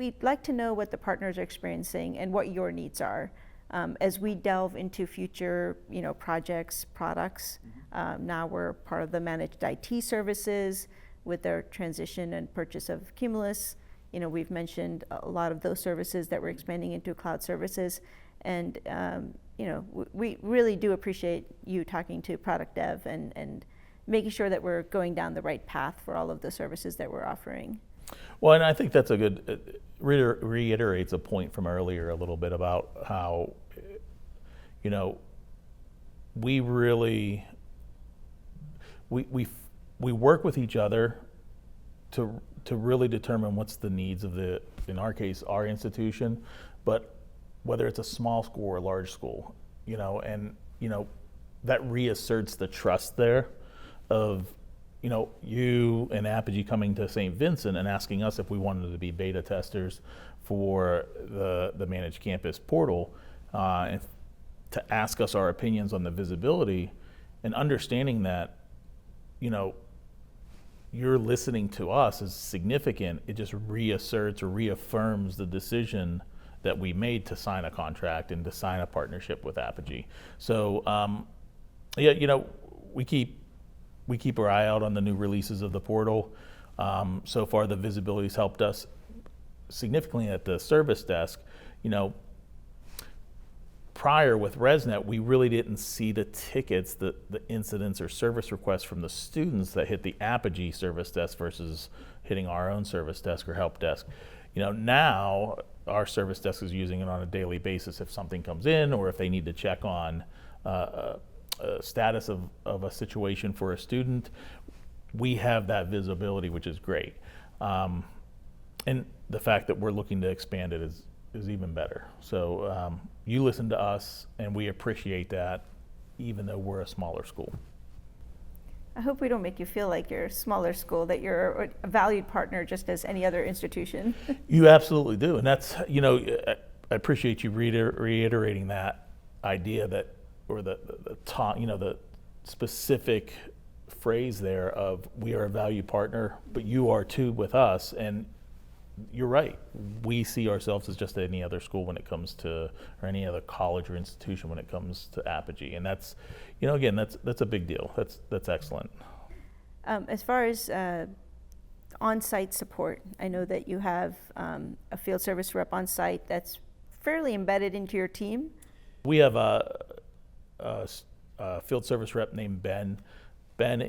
we'd like to know what the partners are experiencing and what your needs are. As we delve into future, projects, products, now we're part of the managed IT services with their transition and purchase of Cumulus. We've mentioned a lot of those services that we're expanding into cloud services. And, we really do appreciate you talking to product dev and making sure that we're going down the right path for all of the services that we're offering. Well, and I think that's a good, reiterates a point from earlier a little bit about how, we really, we work with each other to really determine what's the needs of in our case, our institution, but whether it's a small school or a large school, that reasserts the trust there of, you and Apogee coming to St. Vincent and asking us if we wanted to be beta testers for the managed campus portal, and to ask us our opinions on the visibility, and understanding that, you're listening to us is significant. It just reasserts or reaffirms the decision that we made to sign a contract and to sign a partnership with Apogee. So, we keep our eye out on the new releases of the portal. So far, the visibility's helped us significantly at the service desk. Prior with ResNet, we really didn't see the tickets, the incidents or service requests from the students that hit the Apogee service desk versus hitting our own service desk or help desk. Now our service desk is using it on a daily basis if something comes in or if they need to check on a status of a situation for a student. We have that visibility, which is great. And the fact that we're looking to expand it is even better. So you listen to us, and we appreciate that, even though we're a smaller school. I hope we don't make you feel like you're a smaller school, that you're a valued partner just as any other institution. You absolutely do, and that's, I appreciate you reiterating that idea that, or the specific phrase there of we are a valued partner, but you are too with us. And you're right. We see ourselves as just any other school when it comes to, or any other college or institution when it comes to Apogee, and that's, again, that's a big deal. That's excellent. As far as on-site support, I know that you have a field service rep on site that's fairly embedded into your team. We have a field service rep named Ben. Ben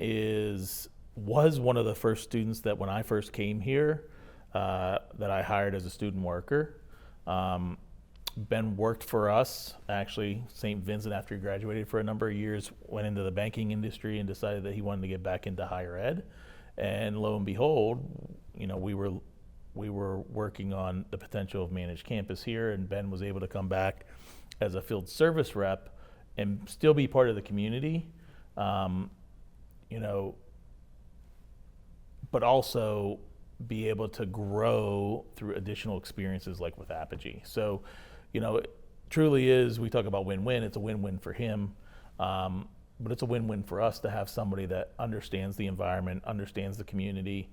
was one of the first students that when I first came here, that I hired as a student worker. Ben worked for us, actually, St. Vincent, after he graduated for a number of years, went into the banking industry and decided that he wanted to get back into higher ed. And lo and behold, we were working on the potential of managed campus here, and Ben was able to come back as a field service rep and still be part of the community, but also be able to grow through additional experiences like with Apogee. So, it truly is, we talk about win-win, it's a win-win for him, but it's a win-win for us to have somebody that understands the environment, understands the community.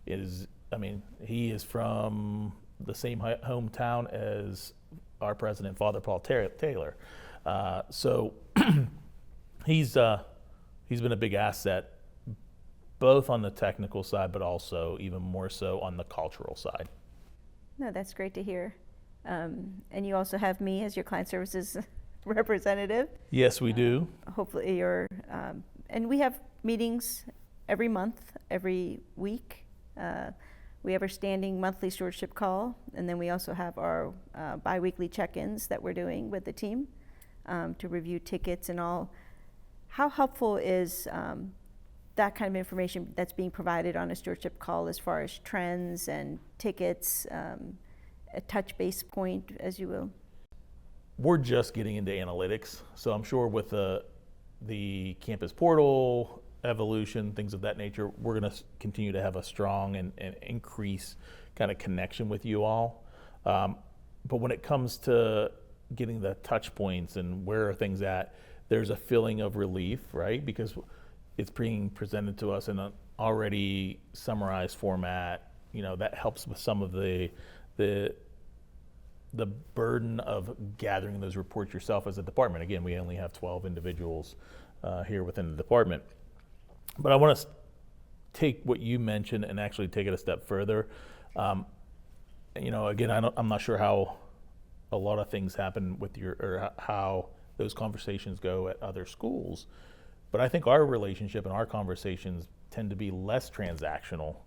He is from the same hometown as our president, Father Paul Taylor. So he's been a big asset, both on the technical side, but also even more so on the cultural side. No, that's great to hear. And you also have me as your client services representative. Yes, we do. Hopefully and we have meetings every month, every week. We have our standing monthly stewardship call, and then we also have our bi-weekly check-ins that we're doing with the team to review tickets and all. How helpful is that kind of information that's being provided on a stewardship call as far as trends and tickets, a touch base point, as you will? We're just getting into analytics, so I'm sure with the campus portal evolution, things of that nature, we're going to continue to have a strong and increase kind of connection with you all. But when it comes to getting the touch points and where are things at, there's a feeling of relief, right? Because it's being presented to us in an already summarized format. That helps with some of the the burden of gathering those reports yourself as a department. Again, we only have 12 individuals here within the department. But I want to take what you mentioned and actually take it a step further. Again, I'm not sure how a lot of things happen with or how those conversations go at other schools, but I think our relationship and our conversations tend to be less transactional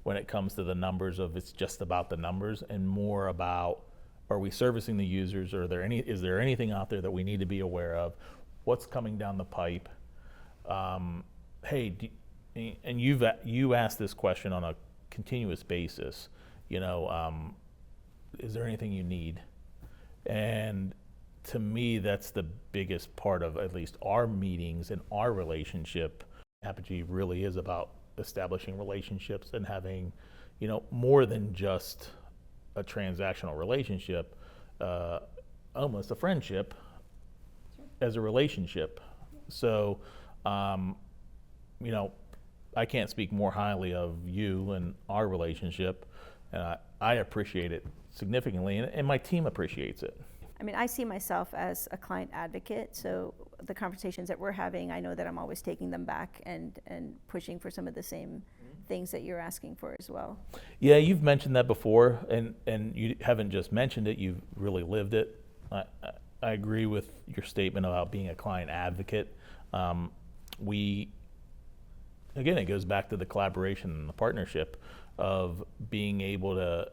when it comes to the numbers of it's just about the numbers and more about, are we servicing the users? Or is there anything out there that we need to be aware of? What's coming down the pipe? And you asked this question on a continuous basis. Is there anything you need? And to me, that's the biggest part of at least our meetings and our relationship. Apogee really is about establishing relationships and having, more than just a transactional relationship, almost a friendship as a relationship. So, I can't speak more highly of you and our relationship, and I appreciate it significantly, and my team appreciates it. I mean, I see myself as a client advocate, so the conversations that we're having, I know that I'm always taking them back and pushing for some of the same things that you're asking for as well. Yeah, you've mentioned that before, and you haven't just mentioned it, you've really lived it. I agree with your statement about being a client advocate. Again, it goes back to the collaboration and the partnership of being able to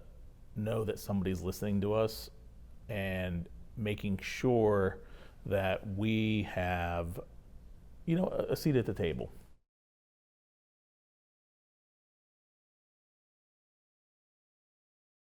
know that somebody's listening to us and making sure that we have, a seat at the table.